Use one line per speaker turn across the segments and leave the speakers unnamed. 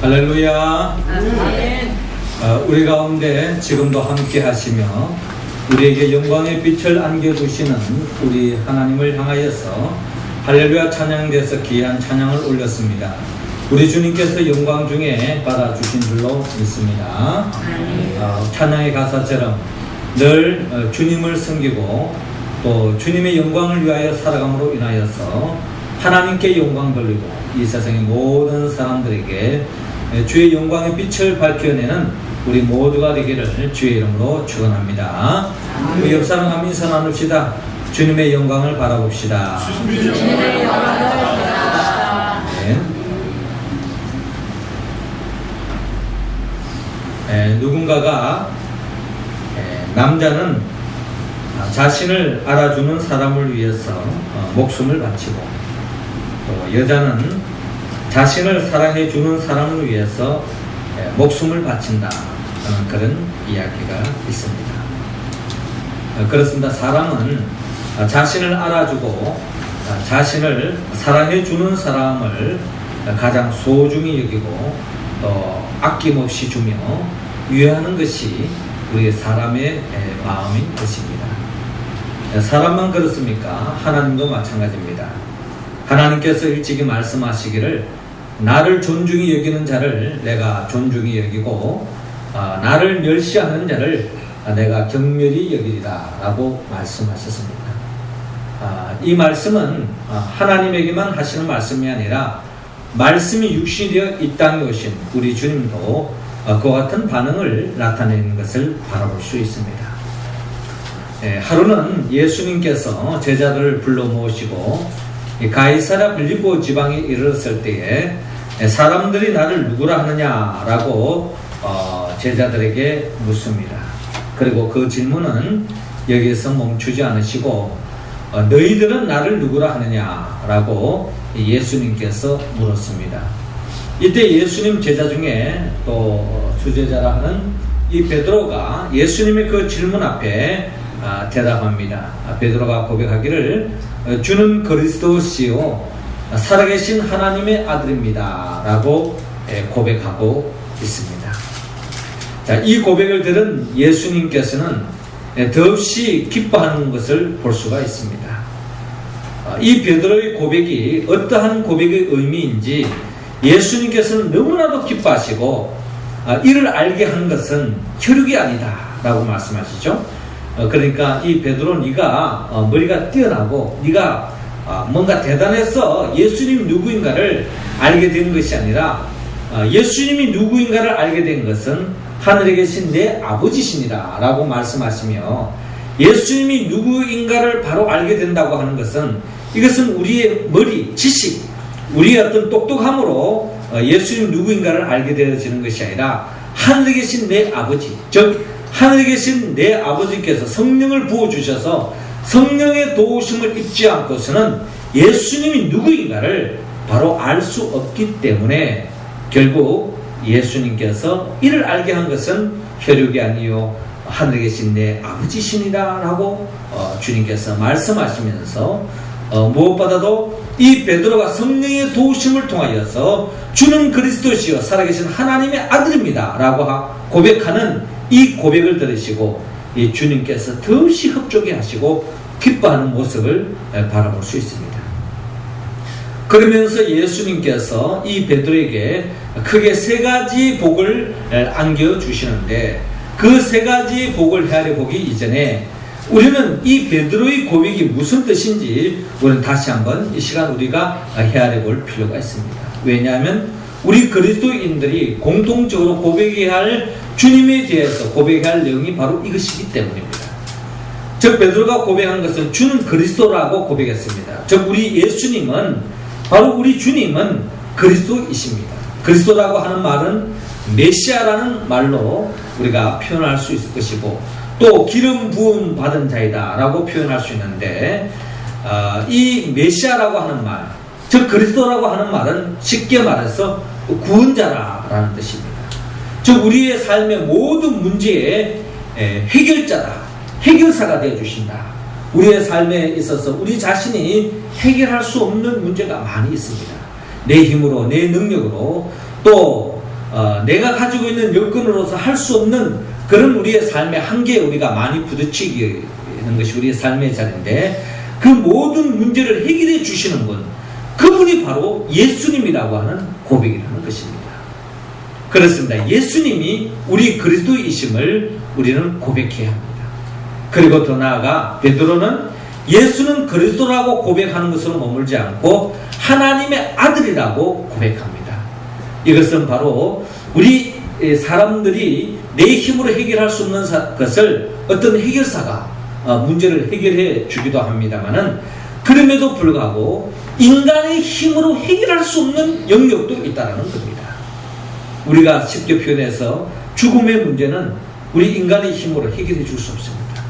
할렐루야.
아멘.
우리 가운데 지금도 함께 하시며 우리에게 영광의 빛을 안겨주시는 우리 하나님을 향하여서 할렐루야 찬양대에서 귀한 찬양을 올렸습니다. 우리 주님께서 영광 중에 받아주신 줄로 믿습니다. 찬양의 가사처럼 늘 주님을 섬기고 또 주님의 영광을 위하여 살아감으로 인하여서 하나님께 영광 돌리고 이 세상의 모든 사람들에게 주의 영광의 빛을 밝혀내는 우리 모두가 되기를 주의 이름으로 축원합니다. 우리 옆 사람 인사 나눕시다. 주님의 영광을 바라봅시다.
주님의 영광을 바라봅시다.
누군가가 남자는 자신을 알아주는 사람을 위해서 목숨을 바치고 또 여자는 자신을 사랑해주는 사람을 위해서 목숨을 바친다. 그런 이야기가 있습니다. 그렇습니다. 사람은 자신을 알아주고 자신을 사랑해주는 사람을 가장 소중히 여기고 또 아낌없이 주며 위하는 것이 우리 사람의 마음인 것입니다. 사람만 그렇습니까? 하나님도 마찬가지입니다. 하나님께서 일찍이 말씀하시기를 나를 존중히 여기는 자를 내가 존중히 여기고 나를 멸시하는 자를 내가 경멸히 여기리라 라고 말씀하셨습니다. 이 말씀은 하나님에게만 하시는 말씀이 아니라 말씀이 육신되어 이 땅에 오신 우리 주님도 그와 같은 반응을 나타내는 것을 바라볼 수 있습니다. 하루는 예수님께서 제자들을 불러 모으시고 가이사랴 빌립보 지방에 이르렀을 때에 사람들이 나를 누구라 하느냐라고 제자들에게 묻습니다. 그리고 그 질문은 여기에서 멈추지 않으시고 너희들은 나를 누구라 하느냐라고 예수님께서 물었습니다. 이때 예수님 제자 중에 또 수제자라 하는 이 베드로가 예수님의 그 질문 앞에 대답합니다. 베드로가 고백하기를 주는 그리스도시요 살아계신 하나님의 아들입니다 라고 고백하고 있습니다. 자, 이 고백을 들은 예수님께서는 더없이 기뻐하는 것을 볼 수가 있습니다. 이 베드로의 고백이 어떠한 고백의 의미인지 예수님께서는 너무나도 기뻐하시고 이를 알게 한 것은 혈육이 아니다 라고 말씀하시죠. 그러니까 이 베드로 네가 머리가 뛰어나고 네가 뭔가 대단해서 예수님이 누구인가를 알게 된 것이 아니라 예수님이 누구인가를 알게 된 것은 하늘에 계신 내 아버지시니라 라고 말씀하시며 예수님이 누구인가를 바로 알게 된다고 하는 것은 이것은 우리의 머리, 지식, 우리의 어떤 똑똑함으로 예수님 누구인가를 알게 되어지는 것이 아니라 하늘에 계신 내 아버지, 즉 하늘에 계신 내 아버지께서 성령을 부어주셔서 성령의 도우심을 입지 않고서는 예수님이 누구인가를 바로 알 수 없기 때문에 결국 예수님께서 이를 알게 한 것은 혈육이 아니요 하늘에 계신 내 아버지시니라 라고 주님께서 말씀하시면서 무엇보다도 이 베드로가 성령의 도우심을 통하여서 주는 그리스도시요 살아계신 하나님의 아들입니다 라고 고백하는 이 고백을 들으시고 이 주님께서 더없이 흡족해 하시고 기뻐하는 모습을 바라볼 수 있습니다. 그러면서 예수님께서 이 베드로에게 크게 세 가지 복을 안겨주시는데 그 세 가지 복을 헤아려 보기 이전에 우리는 이 베드로의 고백이 무슨 뜻인지 우리는 다시 한번 이 시간 우리가 헤아려 볼 필요가 있습니다. 왜냐하면 우리 그리스도인들이 공통적으로 고백해야 할 주님에 대해서 고백해야 할 내용이 바로 이것이기 때문입니다. 즉 베드로가 고백한 것은 주는 그리스도라고 고백했습니다. 즉 우리 예수님은 바로 우리 주님은 그리스도이십니다. 그리스도라고 하는 말은 메시아라는 말로 우리가 표현할 수 있을 것이고 또 기름 부음 받은 자이다 라고 표현할 수 있는데 이 메시아라고 하는 말, 즉 그리스도라고 하는 말은 쉽게 말해서 구원자라는 뜻입니다. 즉 우리의 삶의 모든 문제의 해결자다, 해결사가 되어주신다. 우리의 삶에 있어서 우리 자신이 해결할 수 없는 문제가 많이 있습니다. 내 힘으로, 내 능력으로 또 내가 가지고 있는 여건으로서 할 수 없는 그런 우리의 삶의 한계에 우리가 많이 부딪히게 되는 것이 우리의 삶의 자리인데, 그 모든 문제를 해결해 주시는 분, 그분이 바로 예수님이라고 하는 고백이라는 것입니다. 그렇습니다. 예수님이 우리 그리스도이심을 우리는 고백해야 합니다. 그리고 더 나아가 베드로는 예수는 그리스도라고 고백하는 것으로 머물지 않고 하나님의 아들이라고 고백합니다. 이것은 바로 우리 사람들이 내 힘으로 해결할 수 없는 것을 어떤 해결사가 문제를 해결해 주기도 합니다만은, 그럼에도 불구하고 인간의 힘으로 해결할 수 없는 영역도 있다는 겁니다. 우리가 쉽게 표현해서 죽음의 문제는 우리 인간의 힘으로 해결해 줄 수 없습니다.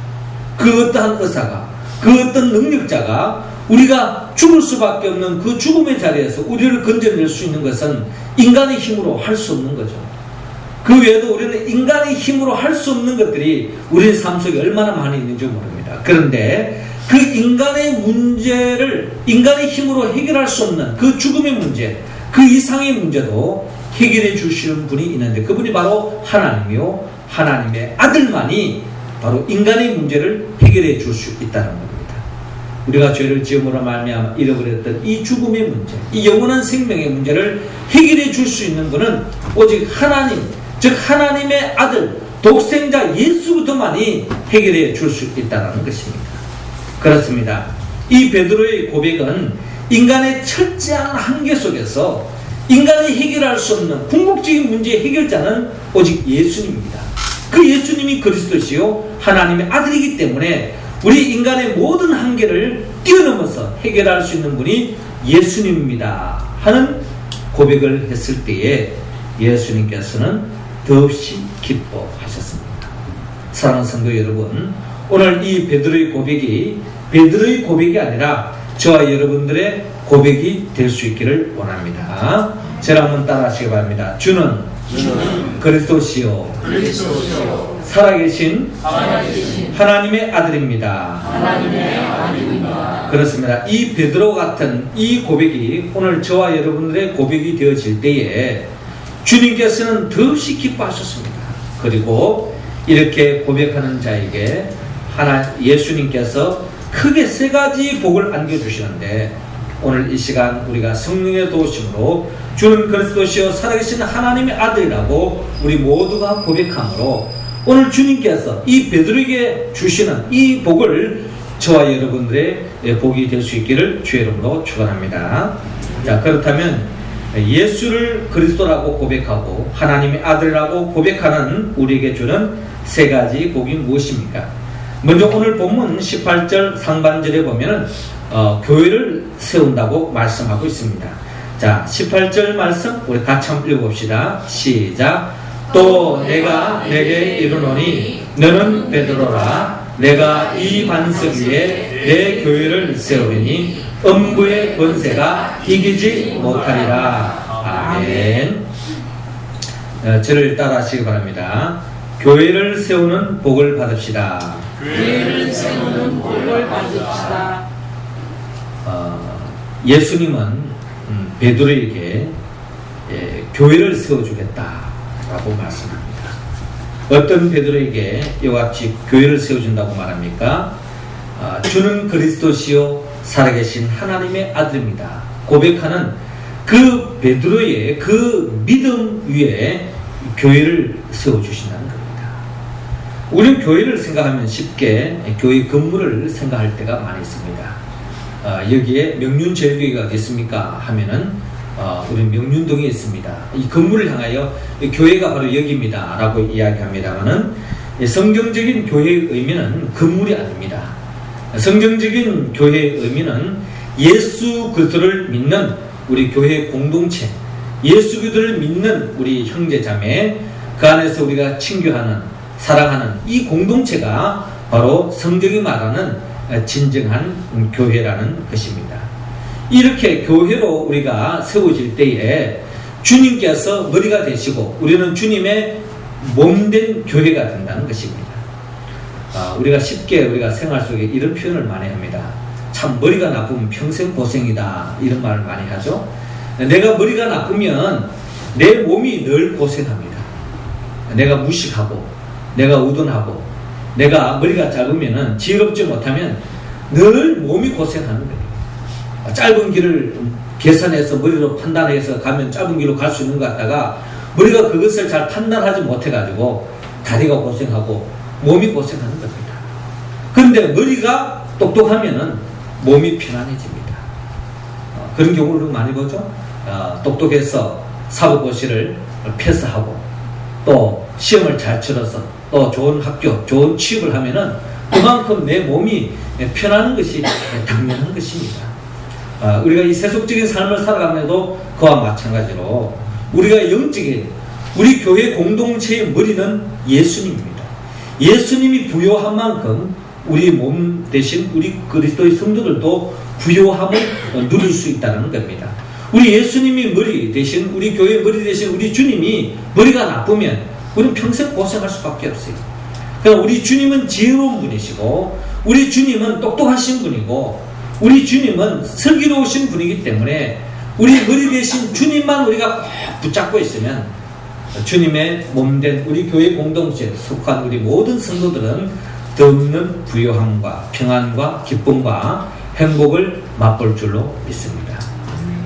그 어떠한 의사가, 그 어떤 능력자가 우리가 죽을 수밖에 없는 그 죽음의 자리에서 우리를 건져낼 수 있는 것은 인간의 힘으로 할 수 없는 거죠. 그 외에도 우리는 인간의 힘으로 할 수 없는 것들이 우리의 삶 속에 얼마나 많이 있는지 모릅니다. 그런데 그 인간의 문제를 인간의 힘으로 해결할 수 없는 그 죽음의 문제, 그 이상의 문제도 해결해 주시는 분이 있는데, 그분이 바로 하나님이요, 하나님의 아들만이 바로 인간의 문제를 해결해 줄 수 있다는 겁니다. 우리가 죄를 지음으로 말미암아 잃어버렸던 이 죽음의 문제, 이 영원한 생명의 문제를 해결해 줄 수 있는 분은 오직 하나님, 즉 하나님의 아들 독생자 예수부터만이 해결해 줄 수 있다는 것입니다. 그렇습니다. 이 베드로의 고백은 인간의 철저한 한계 속에서 인간이 해결할 수 없는 궁극적인 문제의 해결자는 오직 예수님입니다. 그 예수님이 그리스도시요 하나님의 아들이기 때문에 우리 인간의 모든 한계를 뛰어넘어서 해결할 수 있는 분이 예수님입니다 하는 고백을 했을 때에 예수님께서는 더없이 기뻐하셨습니다. 사랑하는 성도 여러분, 오늘 이 베드로의 고백이 베드로의 고백이 아니라 저와 여러분들의 고백이 될 수 있기를 원합니다. 제가 한번 따라 하시기 바랍니다. 주는 그리스도시요 살아계신 하나님의 아들입니다. 그렇습니다. 이 베드로 같은 이 고백이 오늘 저와 여러분들의 고백이 되어질 때에 주님께서는 더없이 기뻐하셨습니다. 그리고 이렇게 고백하는 자에게 예수님께서 크게 세 가지 복을 안겨주시는데, 오늘 이 시간 우리가 성령의 도우심으로 주는 그리스도시요 살아계신 하나님의 아들이라고 우리 모두가 고백함으로 오늘 주님께서 이 베드로에게 주시는 이 복을 저와 여러분들의 복이 될 수 있기를 주의 이름으로 축원합니다. 자, 그렇다면 예수를 그리스도라고 고백하고 하나님의 아들이라고 고백하는 우리에게 주는 세 가지 복이 무엇입니까? 먼저 오늘 본문 18절 상반절에 보면은 교회를 세운다고 말씀하고 있습니다. 자, 18절 말씀 우리 같이 한번 읽어봅시다. 시작. 또 내가 내게 이르노니 너는 베드로라. 내가 이 반석 위에 내 교회를 세우리니 음부의 권세가 이기지 못하리라. 아멘. 저를 따라 하시기 바랍니다. 교회를 세우는 복을 받읍시다.
교회를 세우는 복을 받읍시다.
예수님은 베드로에게 교회를 세워주겠다라고 말씀합니다. 어떤 베드로에게 이와 같이 교회를 세워준다고 말합니까? 주는 그리스도시요 살아계신 하나님의 아들입니다. 고백하는 그 베드로의 그 믿음 위에 교회를 세워주신다는 겁니다. 우리는 교회를 생각하면 쉽게 교회 건물을 생각할 때가 많이 있습니다. 여기에 명륜제일교회가 어딨습니까? 하면은 우리 명륜동에 있습니다. 이 건물을 향하여 교회가 바로 여기입니다 라고 이야기합니다만은 성경적인 교회의 의미는 건물이 아닙니다. 성경적인 교회의 의미는 예수 그리스도를 믿는 우리 교회 공동체, 예수 그리스도를 믿는 우리 형제자매, 그 안에서 우리가 친교하는, 사랑하는 이 공동체가 바로 성경이 말하는 진정한 교회라는 것입니다. 이렇게 교회로 우리가 세워질 때에 주님께서 머리가 되시고 우리는 주님의 몸된 교회가 된다는 것입니다. 우리가 쉽게 우리가 생활 속에 이런 표현을 많이 합니다. 참 머리가 나쁘면 평생 고생이다, 이런 말을 많이 하죠. 내가 머리가 나쁘면 내 몸이 늘 고생합니다. 내가 무식하고 내가 우둔하고 내가 머리가 작으면은 지혜롭지 못하면 늘 몸이 고생하는 거예요. 짧은 길을 계산해서 머리로 판단해서 가면 짧은 길로 갈 수 있는 것 같다가 머리가 그것을 잘 판단하지 못해가지고 다리가 고생하고 몸이 고생하는 겁니다. 그런데 머리가 똑똑하면은 몸이 편안해집니다. 그런 경우를 많이 보죠. 똑똑해서 사법고시를 패스하고 또 시험을 잘 치러서 또 좋은 학교, 좋은 취업을 하면은 그만큼 내 몸이 편안한 것이 당연한 것입니다. 우리가 이 세속적인 삶을 살아가면서도 그와 마찬가지로 우리가 영적인 우리 교회 공동체의 머리는 예수님입니다. 예수님이 부요한 만큼 우리 몸 대신 우리 그리스도의 성도들도 부요함을 누릴 수 있다는 겁니다. 우리 예수님이 머리 대신 우리 교회 머리 대신 우리 주님이 머리가 나쁘면 우리는 평생 고생할 수밖에 없어요. 그러니까 우리 주님은 지혜로운 분이시고 우리 주님은 똑똑하신 분이고 우리 주님은 슬기로우신 분이기 때문에 우리 머리 대신 주님만 우리가 꼭 붙잡고 있으면 주님의 몸된 우리 교회 공동체에 속한 우리 모든 성도들은 더없는 부요함과 평안과 기쁨과 행복을 맛볼 줄로 믿습니다.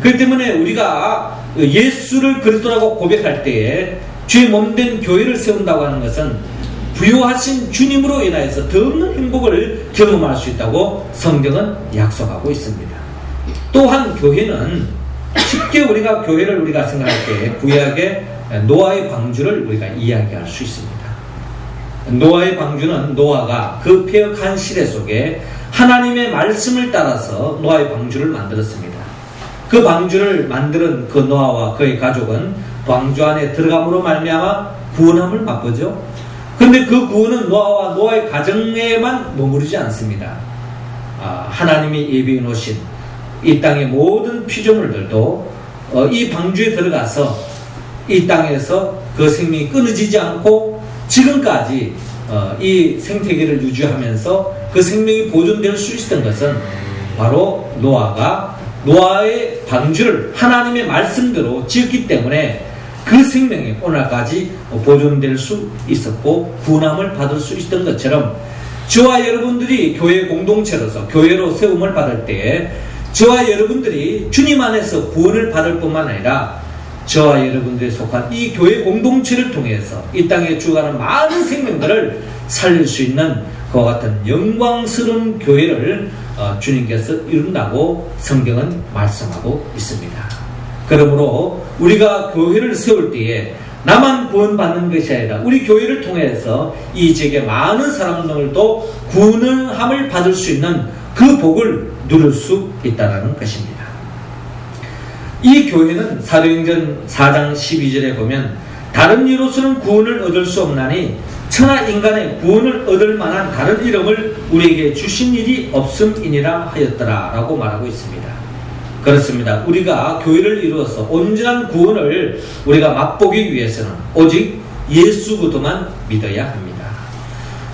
그렇기 때문에 우리가 예수를 그리스도라고 고백할 때에 주의 몸된 교회를 세운다고 하는 것은 부요하신 주님으로 인하여서 더없는 행복을 경험할 수 있다고 성경은 약속하고 있습니다. 또한 교회는 쉽게 우리가 교회를 우리가 생각할 때 구약의 노아의 방주를 우리가 이야기할 수 있습니다. 노아의 방주는 노아가 그 폐역한 시대 속에 하나님의 말씀을 따라서 노아의 방주를 만들었습니다. 그 방주를 만드는 그 노아와 그의 가족은 방주 안에 들어감으로 말미암아 구원함을 맛보죠. 그런데 그 구원은 노아와 노아의 가정에만 머무르지 않습니다. 하나님이 예비해 놓으신 이 땅의 모든 피조물들도 이 방주에 들어가서 이 땅에서 그 생명이 끊어지지 않고 지금까지 이 생태계를 유지하면서 그 생명이 보존될 수 있었던 것은 바로 노아가 노아의 방주를 하나님의 말씀대로 지었기 때문에 그 생명이 오늘까지 보존될 수 있었고 구원함을 받을 수 있었던 것처럼 저와 여러분들이 교회 공동체로서 교회로 세움을 받을 때에 저와 여러분들이 주님 안에서 구원을 받을 뿐만 아니라 저와 여러분들이 속한 이 교회 공동체를 통해서 이 땅에 죽어가는 많은 생명들을 살릴 수 있는 그와 같은 영광스러운 교회를 주님께서 이룬다고 성경은 말씀하고 있습니다. 그러므로 우리가 교회를 세울 때에 나만 구원받는 것이 아니라 우리 교회를 통해서 이 지역의 많은 사람들도 구원함을 받을 수 있는 그 복을 누릴 수 있다는 것입니다. 이 교회는 사도행전 4장 12절에 보면 다른 이로서는 구원을 얻을 수 없나니 천하 인간의 구원을 얻을 만한 다른 이름을 우리에게 주신 일이 없음이니라 하였더라 라고 말하고 있습니다. 그렇습니다. 우리가 교회를 이루어서 온전한 구원을 우리가 맛보기 위해서는 오직 예수 그도만 믿어야 합니다.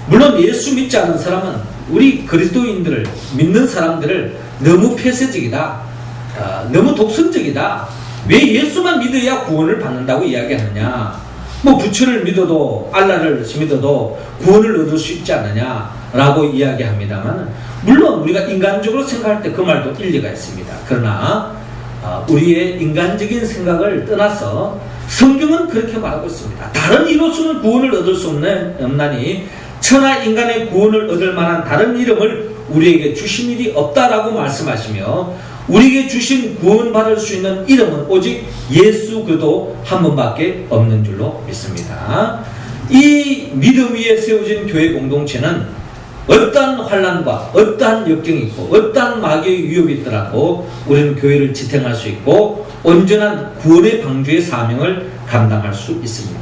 물론 예수 믿지 않은 사람은 우리 그리스도인들을 믿는 사람들을 너무 폐쇄적이다, 너무 독선적이다, 왜 예수만 믿어야 구원을 받는다고 이야기하느냐, 뭐 부처를 믿어도 알라를 믿어도 구원을 얻을 수 있지 않느냐 라고 이야기합니다만, 물론 우리가 인간적으로 생각할 때 그 말도 일리가 있습니다. 그러나 우리의 인간적인 생각을 떠나서 성경은 그렇게 말하고 있습니다. 다른 이로서는 구원을 얻을 수 없나니 천하 인간의 구원을 얻을 만한 다른 이름을 우리에게 주신 일이 없다라고 말씀하시며, 우리에게 주신 구원받을 수 있는 이름은 오직 예수 그리스도 한 분밖에 없는 줄로 믿습니다. 이 믿음 위에 세워진 교회 공동체는 어떠한 환난과 어떠한 역경이 있고 어떠한 마귀의 위협이 있더라도 우리는 교회를 지탱할 수 있고 온전한 구원의 방주의 사명을 감당할 수 있습니다.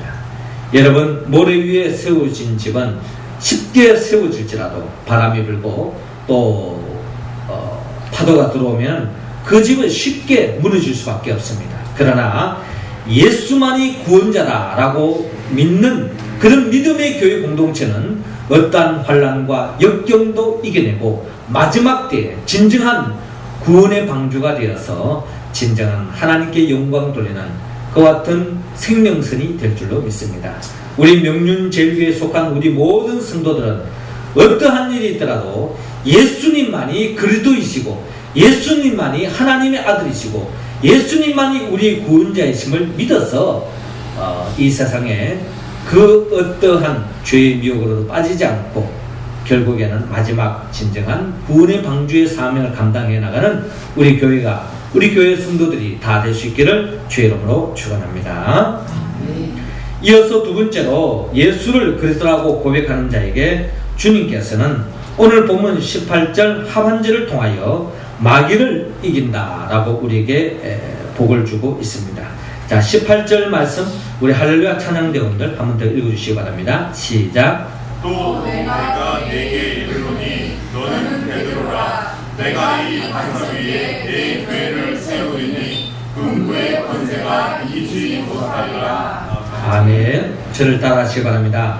여러분, 모래 위에 세워진 집은 쉽게 세워질지라도 바람이 불고 또 파도가 들어오면 그 집은 쉽게 무너질 수밖에 없습니다. 그러나 예수만이 구원자다라고 믿는 그런 믿음의 교회 공동체는 어떠한 환난과 역경도 이겨내고 마지막 때에 진정한 구원의 방주가 되어서 진정한 하나님께 영광 돌리는 그와 같은 생명선이 될 줄로 믿습니다. 우리 명륜제일교회에 속한 우리 모든 성도들은 어떠한 일이 있더라도 예수님만이 그리스도이시고 예수님만이 하나님의 아들이시고 예수님만이 우리의 구원자이심을 믿어서 이 세상에 그 어떠한 죄의 미혹으로도 빠지지 않고 결국에는 마지막 진정한 구원의 방주의 사명을 감당해 나가는 우리 교회가, 우리 교회 성도들이 다 될 수 있기를 주의 이름으로 축원합니다. 이어서 두 번째로 예수를 그리스도라고 고백하는 자에게 주님께서는 오늘 본문 18절 하반절을 통하여 마귀를 이긴다라고 우리에게 복을 주고 있습니다. 자, 18절 말씀 우리 할렐루야 찬양대원들 한 번 더 읽어주시기 바랍니다. 시작.
또 내가 네게 이르노니 너는 베드로라. 내가 이 반석 위에 내 교회를 세우리니 음부의 권세가 이기지 못하리라.
아멘. 저를 따라하시기 바랍니다.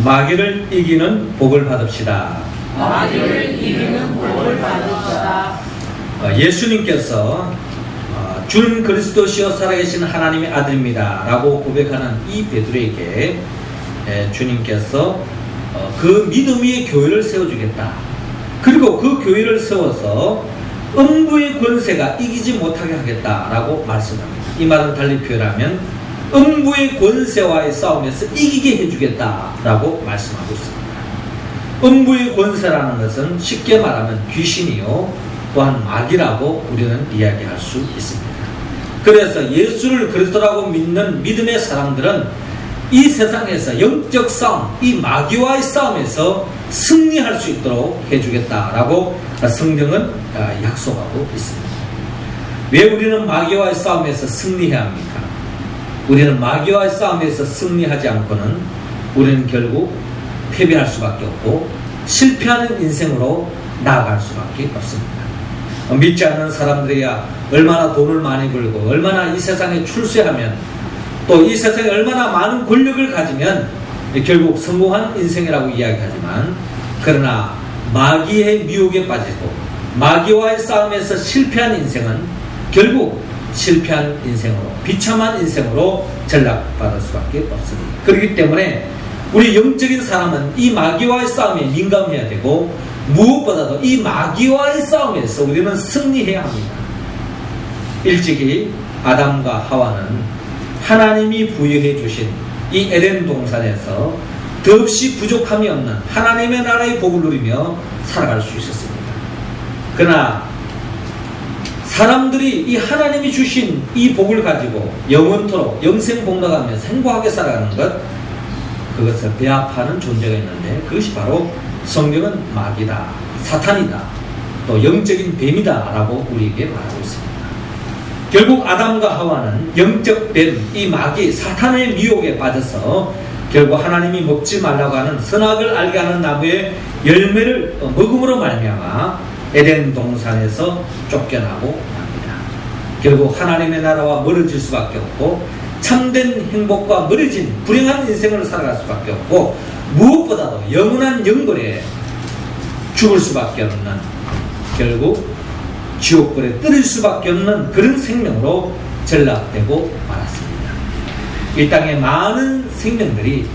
마귀를 이기는 복을 받읍시다.
마귀를 이기는 복을 받읍시다.
예수님께서 준 그리스도시여 살아계신 하나님의 아들입니다 라고 고백하는 이 베드로에게 주님께서 그 믿음 위에 교회를 세워주겠다. 그리고 그 교회를 세워서 음부의 권세가 이기지 못하게 하겠다라고 말씀합니다. 이 말은 달리 표현하면 음부의 권세와의 싸움에서 이기게 해주겠다라고 말씀하고 있습니다. 음부의 권세라는 것은 쉽게 말하면 귀신이요 또한 마귀라고 우리는 이야기할 수 있습니다. 그래서 예수를 그리스도라고 믿는 믿음의 사람들은 이 세상에서 영적 싸움, 이 마귀와의 싸움에서 승리할 수 있도록 해주겠다라고 성경은 약속하고 있습니다. 왜 우리는 마귀와의 싸움에서 승리해야 합니까? 우리는 마귀와의 싸움에서 승리하지 않고는 우리는 결국 패배할 수밖에 없고 실패하는 인생으로 나아갈 수밖에 없습니다. 믿지 않는 사람들이야 얼마나 돈을 많이 벌고 얼마나 이 세상에 출세하면 또 이 세상에 얼마나 많은 권력을 가지면 결국 성공한 인생이라고 이야기하지만 그러나 마귀의 미혹에 빠지고 마귀와의 싸움에서 실패한 인생은 결국 실패한 인생으로 비참한 인생으로 전락받을 수밖에 없습니다. 그렇기 때문에 우리 영적인 사람은 이 마귀와의 싸움에 민감해야 되고 무엇보다도 이 마귀와의 싸움에서 우리는 승리해야 합니다. 일찍이 아담과 하와는 하나님이 부여해 주신 이 에덴 동산에서 더없이 부족함이 없는 하나님의 나라의 복을 누리며 살아갈 수 있었습니다. 그러나 사람들이 이 하나님이 주신 이 복을 가지고 영원토록 영생복락하면서 행복하게 살아가는 것, 그것을 배합하는 존재가 있는데 그것이 바로 성경은 마귀다, 사탄이다, 또 영적인 뱀이다 라고 우리에게 말하고 있습니다. 결국 아담과 하와는 영적 뱀, 이 마귀, 사탄의 미혹에 빠져서 결국 하나님이 먹지 말라고 하는 선악을 알게 하는 나무의 열매를 먹음으로 말미암아 에덴 동산에서 쫓겨나고 맙니다. 결국 하나님의 나라와 멀어질 수밖에 없고 참된 행복과 멀어진 불행한 인생을 살아갈 수밖에 없고 무엇보다도 영원한 영벌에 죽을 수밖에 없는, 결국 지옥불에 떨어질 수밖에 없는 그런 생명으로 전락되고 말았습니다. 이 땅에 많은 생명들이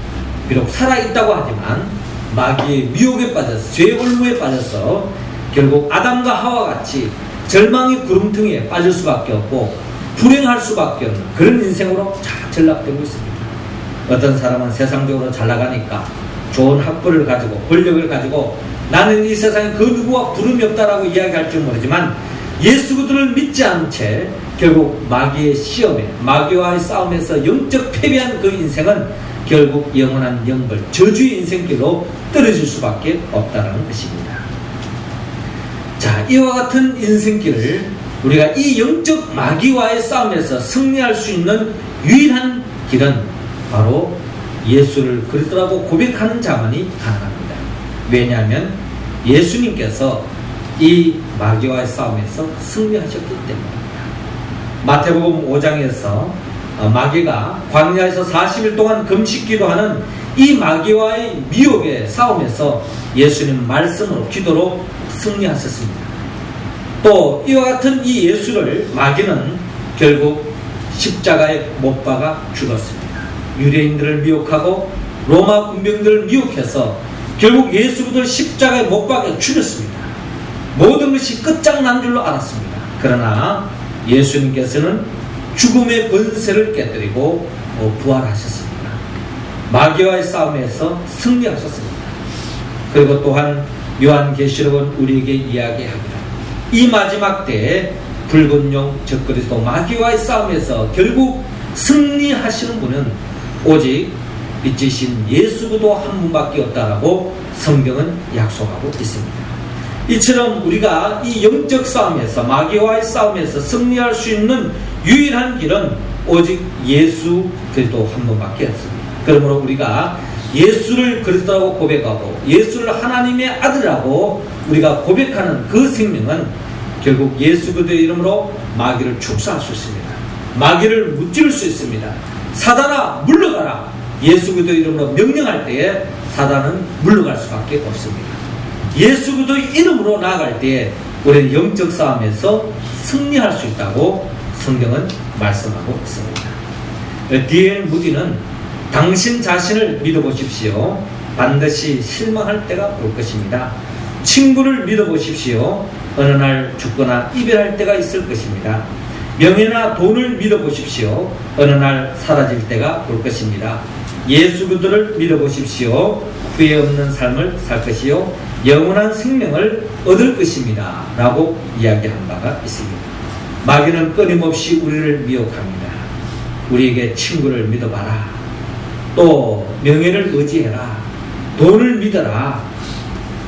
비록 살아있다고 하지만 마귀의 미혹에 빠져서 죄의 올무에 빠져서 결국 아담과 하와 같이 절망의 구름통에 빠질 수밖에 없고 불행할 수밖에 없는 그런 인생으로 전락되고 있습니다. 어떤 사람은 세상적으로 잘 나가니까 좋은 학벌을 가지고 권력을 가지고 나는 이 세상에 그 누구와 부름이 없다라고 이야기할 줄 모르지만 예수 그리스도를 믿지 않은 채 결국 마귀의 시험에, 마귀와의 싸움에서 영적 패배한 그 인생은 결국 영원한 영벌, 저주의 인생길로 떨어질 수밖에 없다는 것입니다. 자, 이와 같은 인생길을 우리가 이 영적 마귀와의 싸움에서 승리할 수 있는 유일한 길은 바로 예수를 그리스도라고 고백하는 자만이 가능합니다. 왜냐하면 예수님께서 이 마귀와의 싸움에서 승리하셨기 때문입니다. 마태복음 5장에서 마귀가 광야에서 40일 동안 금식기도하는 이 마귀와의 미혹의 싸움에서 예수님 말씀으로 기도로 승리하셨습니다. 또 이와 같은 이 예수를 마귀는 결국 십자가에 못 박아 죽었습니다. 유대인들을 미혹하고 로마 군병들을 미혹해서 결국 예수 그리스도를 십자가에 못 박아 죽였습니다. 모든 것이 끝장난 줄로 알았습니다. 그러나 예수님께서는 죽음의 권세를 깨뜨리고 부활하셨습니다. 마귀와의 싸움에서 승리하셨습니다. 그리고 또한 요한계시록은 우리에게 이야기합니다. 이 마지막 때에 붉은 용 적그리스도 마귀와의 싸움에서 결국 승리하시는 분은 오직 빛이신 예수 그리스도 한 분밖에 없다라고 성경은 약속하고 있습니다. 이처럼 우리가 이 영적 싸움에서 마귀와의 싸움에서 승리할 수 있는 유일한 길은 오직 예수 그리스도 한 분밖에 없습니다. 그러므로 우리가 예수를 그리스도라고 고백하고 예수를 하나님의 아들이라고 우리가 고백하는 그 생명은 결국 예수 그리스도의 이름으로 마귀를 축사할 수 있습니다. 마귀를 무찌를 수 있습니다. 사단아 물러가라. 예수 그리스도의 이름으로 명령할 때에 사단은 물러갈 수밖에 없습니다. 예수 그리스도의 이름으로 나아갈 때에 우리는 영적 싸움에서 승리할 수 있다고 성경은 말씀하고 있습니다. D.L. 무디는 당신 자신을 믿어보십시오. 반드시 실망할 때가 올 것입니다. 친구를 믿어보십시오. 어느 날 죽거나 이별할 때가 있을 것입니다. 명예나 돈을 믿어보십시오. 어느 날 사라질 때가 올 것입니다. 예수 그리스도를 믿어보십시오. 후회 없는 삶을 살 것이요 영원한 생명을 얻을 것입니다. 라고 이야기한 바가 있습니다. 마귀는 끊임없이 우리를 미혹합니다. 우리에게 친구를 믿어봐라. 또 명예를 의지해라. 돈을 믿어라.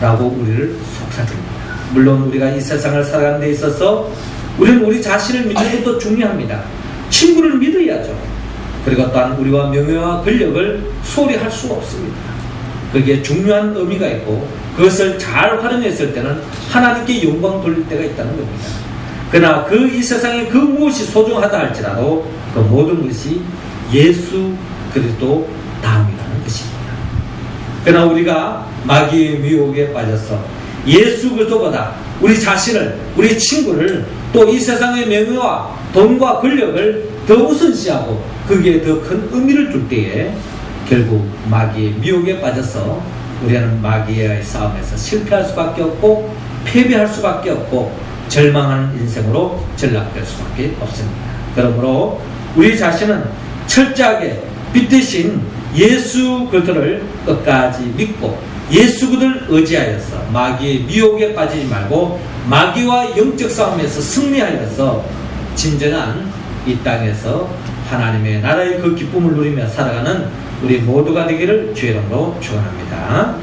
라고 우리를 속삭입니다. 물론 우리가 이 세상을 살아가는 데 있어서 우리는 우리 자신을 믿는 것도 중요합니다. 친구를 믿어야죠. 그리고 또한 우리와 명예와 권력을 소홀히 할 수가 없습니다. 거기에 중요한 의미가 있고 그것을 잘 활용했을 때는 하나님께 영광 돌릴 때가 있다는 겁니다. 그러나 이 세상에 그 무엇이 소중하다 할지라도 그 모든 것이 예수 그리스도 다음이라는 것입니다. 그러나 우리가 마귀의 미혹에 빠져서 예수 그리스도보다 우리 자신을, 우리 친구를 또 이 세상의 명예와 돈과 권력을 더 우선시하고 거기에 더 큰 의미를 줄 때에 결국 마귀의 미혹에 빠져서 우리는 마귀의 싸움에서 실패할 수밖에 없고 패배할 수밖에 없고 절망하는 인생으로 전락될 수밖에 없습니다. 그러므로 우리 자신은 철저하게 빛 대신 예수 그리스도를 끝까지 믿고 예수 그리스도를 의지하여서 마귀의 미혹에 빠지지 말고 마귀와 영적 싸움에서 승리하여서 진정한 이 땅에서 하나님의 나라의 그 기쁨을 누리며 살아가는 우리 모두가 되기를 주의 이름으로 축원합니다.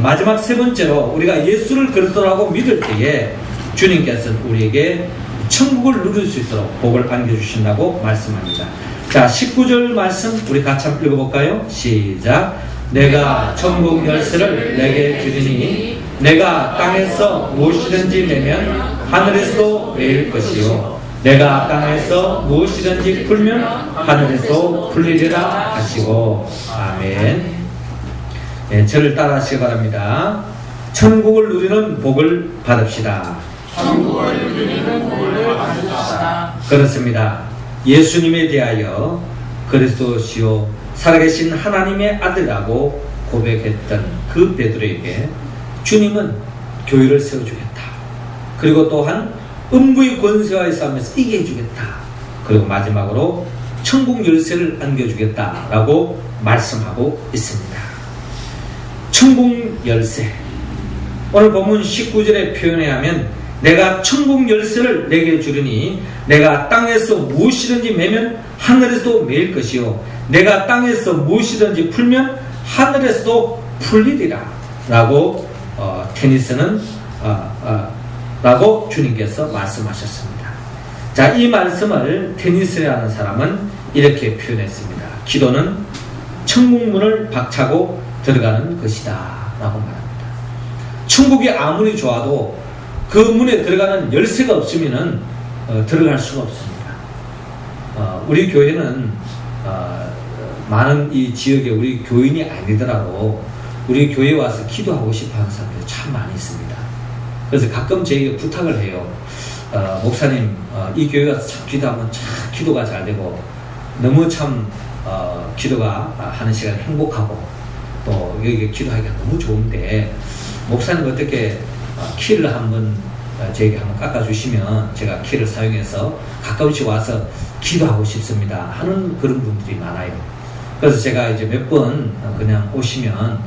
마지막 세 번째로 우리가 예수를 그리스도라고 믿을 때에 주님께서는 우리에게 천국을 누릴 수 있도록 복을 안겨주신다고 말씀합니다. 자, 19절 말씀 우리 같이 한번 읽어볼까요? 시작. 내가 천국 열쇠를 내게 주리니 내가 땅에서 무엇이든지 매면 하늘에서도 매일 것이요 내가 땅에서 무엇이든지 풀면 하늘에서 풀리리라 하시고. 아멘. 네, 저를 따라 하시기 바랍니다. 천국을 누리는 복을 받읍시다.
천국을 누리는 복을 받읍시다.
그렇습니다. 예수님에 대하여 그리스도시요 살아계신 하나님의 아들이라고 고백했던 그 베드로에게 주님은 교회를 세워주겠다. 그리고 또한 음부의 권세와의 싸움에서 이기게 해주겠다. 그리고 마지막으로 천국 열쇠를 안겨주겠다라고 말씀하고 있습니다. 천국 열쇠. 오늘 본문 19절의 표현에 하면 내가 천국 열쇠를 내게 주리니 내가 땅에서 무엇이든지 매면 하늘에서도 매일 것이요 내가 땅에서 무엇이든지 풀면 하늘에서도 풀리리라 라고 테니스는 라고 주님께서 말씀하셨습니다. 자, 이 말씀을 테니스라는 사람은 이렇게 표현했습니다. 기도는 천국문을 박차고 들어가는 것이다 라고 말합니다. 천국이 아무리 좋아도 그 문에 들어가는 열쇠가 없으면 들어갈 수가 없습니다. 우리 교회는 많은 이 지역에 우리 교인이 아니더라도 우리 교회에 와서 기도하고 싶어 하는 사람들이 참 많이 있습니다. 그래서 가끔 저에게 부탁을 해요. 목사님, 이 교회 가서 참 기도하면 참 기도가 잘 되고, 너무 참, 기도가 하는 시간 행복하고, 또 여기 기도하기가 너무 좋은데, 목사님 어떻게 키를 한번 저에게 한번 깎아주시면 제가 키를 사용해서 가끔씩 와서 기도하고 싶습니다 하는 그런 분들이 많아요. 그래서 제가 이제 몇 번 그냥 오시면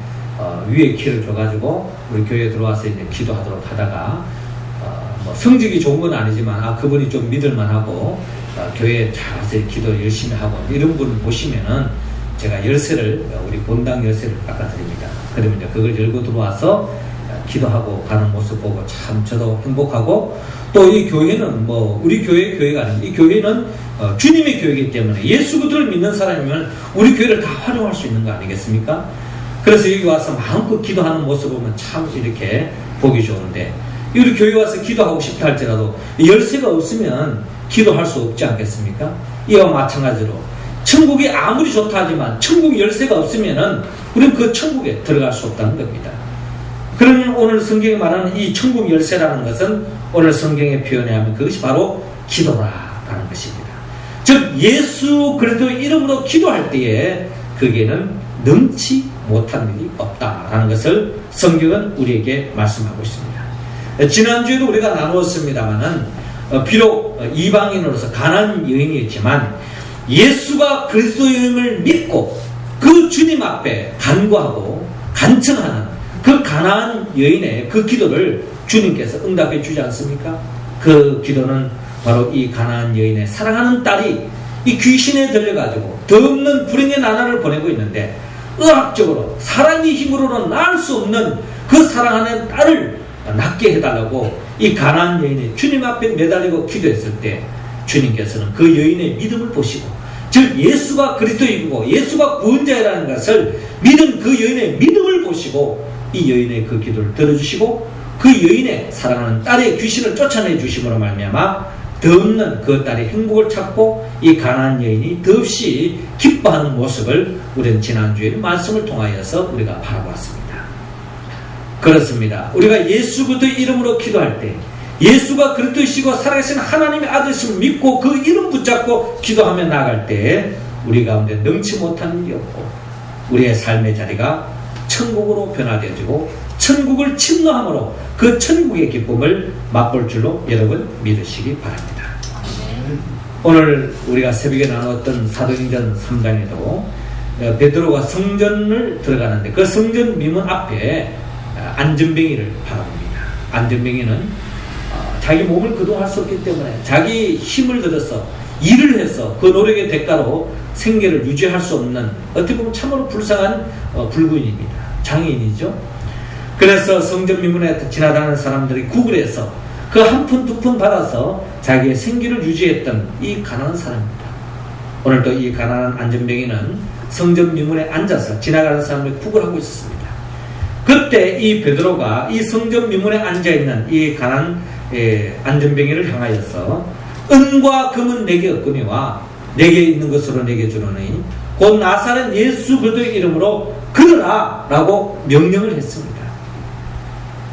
위에 키를 줘가지고 우리 교회에 들어와서 이제 기도하도록 하다가 뭐 성적이 좋은 건 아니지만 그분이 좀 믿을만하고 교회에 잘 와서 기도 열심히 하고 이런 분을 보시면은 제가 열쇠를 우리 본당 열쇠를 깎아드립니다. 그러면 이제 그걸 열고 들어와서 기도하고 가는 모습 보고 참 저도 행복하고, 또 이 교회는 뭐 우리 교회가 아니고 이 교회는 주님의 교회이기 때문에 예수 그리스도를 믿는 사람이면 우리 교회를 다 활용할 수 있는 거 아니겠습니까? 그래서 여기 와서 마음껏 기도하는 모습 보면 참 이렇게 보기 좋은데, 우리 교회 와서 기도하고 싶다 할지라도 열쇠가 없으면 기도할 수 없지 않겠습니까? 이와 마찬가지로 천국이 아무리 좋다 하지만 천국 열쇠가 없으면은 우리는 그 천국에 들어갈 수 없다는 겁니다. 그런 오늘 성경이 말하는 이 천국 열쇠라는 것은 오늘 성경의 표현에 하면 그것이 바로 기도라라는 것입니다. 즉 예수 그리스도 이름으로 기도할 때에 거기에는 능치 못한 일이 없다라는 것을 성경은 우리에게 말씀하고 있습니다. 지난주에도 우리가 나누었습니다마는 비록 이방인으로서 가난한 여인이었지만 예수가 그리스도임을 믿고 그 주님 앞에 간구하고 간청하는 그 가난한 여인의 그 기도를 주님께서 응답해 주지 않습니까? 그 기도는 바로 이 가난한 여인의 사랑하는 딸이 이 귀신에 들려가지고 더없는 불행의 나날을 보내고 있는데, 의학적으로 사랑의 힘으로는 낳을 수 없는 그 사랑하는 딸을 낳게 해달라고 이 가난한 여인이 주님 앞에 매달리고 기도했을 때 주님께서는 그 여인의 믿음을 보시고, 즉 예수가 그리스도이고 예수가 구원자라는 것을 믿은 그 여인의 믿음을 보시고 이 여인의 그 기도를 들어주시고 그 여인의 사랑하는 딸의 귀신을 쫓아내 주심으로 말미암아 더없는 그 딸의 행복을 찾고 이 가난한 여인이 더없이 기뻐하는 모습을 우리는 지난주에 말씀을 통하여서 우리가 바라보았습니다. 그렇습니다. 우리가 예수 그리스도의 이름으로 기도할 때 예수가 그리스도이시고 살아계신 하나님의 아들이심을 믿고 그 이름 붙잡고 기도하며 나아갈 때 우리 가운데 능치 못한 일이 없고 우리의 삶의 자리가 천국으로 변화되어지고 천국을 침노함으로 그 천국의 기쁨을 맛볼 줄로 여러분 믿으시기 바랍니다. 오늘 우리가 새벽에 나누었던 사도행전 3장에도 베드로가 성전을 들어가는데 그 성전 미문 앞에 안전뱅이를 바라봅니다. 안전뱅이는 자기 몸을 거동할 수 없기 때문에 자기 힘을 들여서 일을 해서 그 노력의 대가로 생계를 유지할 수 없는 어떻게 보면 참으로 불쌍한 불구인입니다. 장애인이죠. 그래서 성전 미문에 지나다니는 사람들이 구글해서 그 한 푼 두 푼 받아서 자기의 생계를 유지했던 이 가난한 사람입니다. 오늘도 이 가난한 안전뱅이는 성전 미문에 앉아서 지나가는 사람을 구글하고 있었습니다. 그때 이 베드로가 이 성전 미문에 앉아있는 이 가난한 안전뱅이를 향하여서 은과 금은 내게 없거니와 내게 있는 것으로 내게 주노니 곧 나사렛 예수 그리스도의 이름으로 걸으라 라고 명령을 했습니다.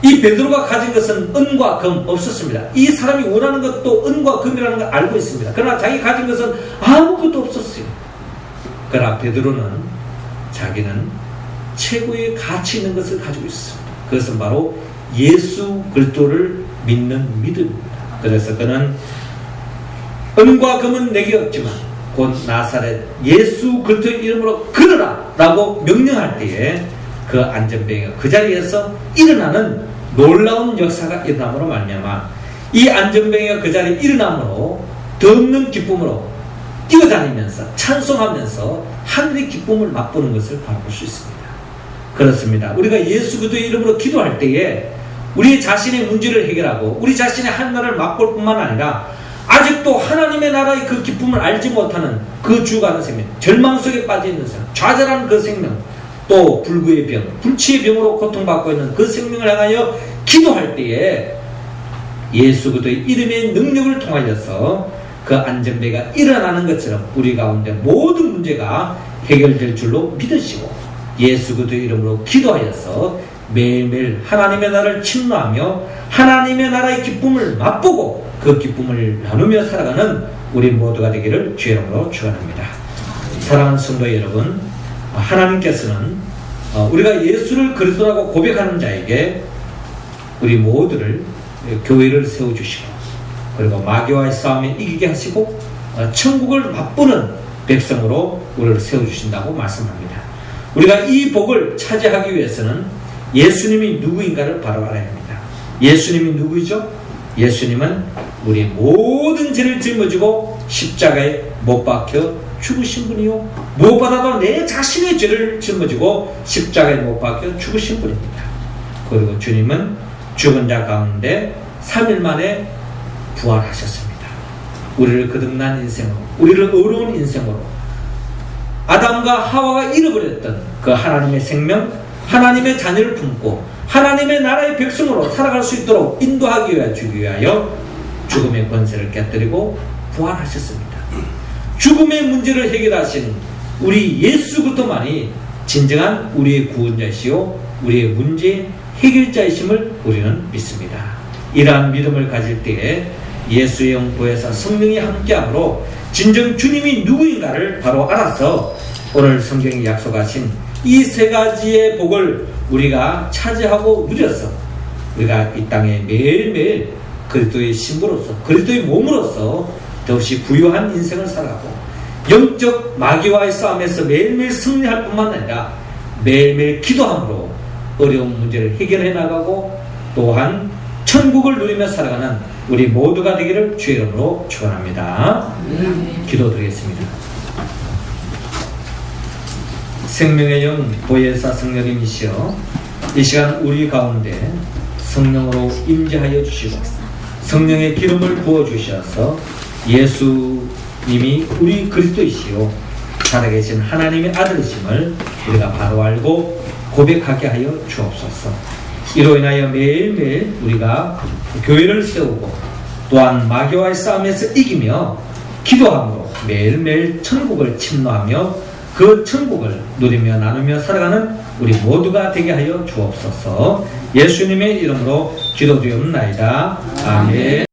이 베드로가 가진 것은 은과 금 없었습니다. 이 사람이 원하는 것도 은과 금이라는 걸 알고 있습니다. 그러나 자기 가진 것은 아무것도 없었어요. 그러나 베드로는 자기는 최고의 가치 있는 것을 가지고 있습니다. 그것은 바로 예수 그리스도를 믿는 믿음입니다. 그래서 그는 은과 금은 내게 없지만 곧 나사렛 예수 그리스도의 이름으로 걸으라 라고 명령할 때에 그 안전뱅이가 그 자리에서 일어나는 놀라운 역사가 일어남으로 말미암아 이 안전뱅이가 그 자리에 일어남으로 더없는 기쁨으로 뛰어다니면서 찬송하면서 하늘의 기쁨을 맛보는 것을 바라볼 수 있습니다. 그렇습니다. 우리가 예수 그리스도의 이름으로 기도할 때에 우리 자신의 문제를 해결하고 우리 자신의 하나님을 맛볼 뿐만 아니라 아직도 하나님의 나라의 그 기쁨을 알지 못하는 그 죽어가는 생명, 절망 속에 빠져있는 사람, 좌절하는 그 생명, 또 불구의 병, 불치의 병으로 고통받고 있는 그 생명을 향하여 기도할 때에 예수 그리스도의 이름의 능력을 통하여서 그 안전뱅이가 일어나는 것처럼 우리 가운데 모든 문제가 해결될 줄로 믿으시고 예수 그리스도의 이름으로 기도하여서 매일매일 하나님의 나라를 침노하며 하나님의 나라의 기쁨을 맛보고 그 기쁨을 나누며 살아가는 우리 모두가 되기를 주의 이름으로 축원합니다. 사랑하는 성도 여러분, 하나님께서는 우리가 예수를 그리스도라고 고백하는 자에게 우리 모두를 교회를 세워주시고, 그리고 마귀와의 싸움에 이기게 하시고 천국을 맛보는 백성으로 우리를 세워주신다고 말씀합니다. 우리가 이 복을 차지하기 위해서는 예수님이 누구인가를 바로 알아야 합니다. 예수님이 누구이죠? 예수님은 우리 모든 죄를 짊어지고 십자가에 못 박혀 죽으신 분이요, 무엇보다도 내 자신의 죄를 짊어지고 십자가에 못 박혀 죽으신 분입니다. 그리고 주님은 죽은 자 가운데 3일 만에 부활하셨습니다. 우리를 거듭난 인생으로, 우리를 어려운 인생으로, 아담과 하와가 잃어버렸던 그 하나님의 생명, 하나님의 자녀를 품고 하나님의 나라의 백성으로 살아갈 수 있도록 인도하기 위하여 주기 위하여 죽음의 권세를 깨뜨리고 부활하셨습니다. 죽음의 문제를 해결하신 우리 예수 그리스도만이 진정한 우리의 구원자이시오, 우리의 문제 해결자이심을 우리는 믿습니다. 이러한 믿음을 가질 때에 예수의 영보에서 성령이 함께함으로 진정 주님이 누구인가를 바로 알아서 오늘 성경이 약속하신 이 세 가지의 복을 우리가 차지하고 누려서 우리가 이 땅에 매일매일 그리스도의 신부로서, 그리스도의 몸으로서 더없이 부유한 인생을 살아가고 영적 마귀와의 싸움에서 매일매일 승리할 뿐만 아니라 매일매일 기도함으로 어려운 문제를 해결해 나가고 또한 천국을 누리며 살아가는 우리 모두가 되기를 주의 이름으로 축원합니다. 기도드리겠습니다. 생명의 영 보혜사 성령님이시여, 이 시간 우리 가운데 성령으로 임재하여 주시고 성령의 기름을 부어주셔서 예수님이 우리 그리스도이시요 살아계신 하나님의 아들이심을 우리가 바로 알고 고백하게 하여 주옵소서. 이로 인하여 매일매일 우리가 교회를 세우고 또한 마귀와의 싸움에서 이기며 기도함으로 매일매일 천국을 침노하며 그 천국을 누리며 나누며 살아가는 우리 모두가 되게 하여 주옵소서. 예수님의 이름으로 기도드리옵나이다. 아멘.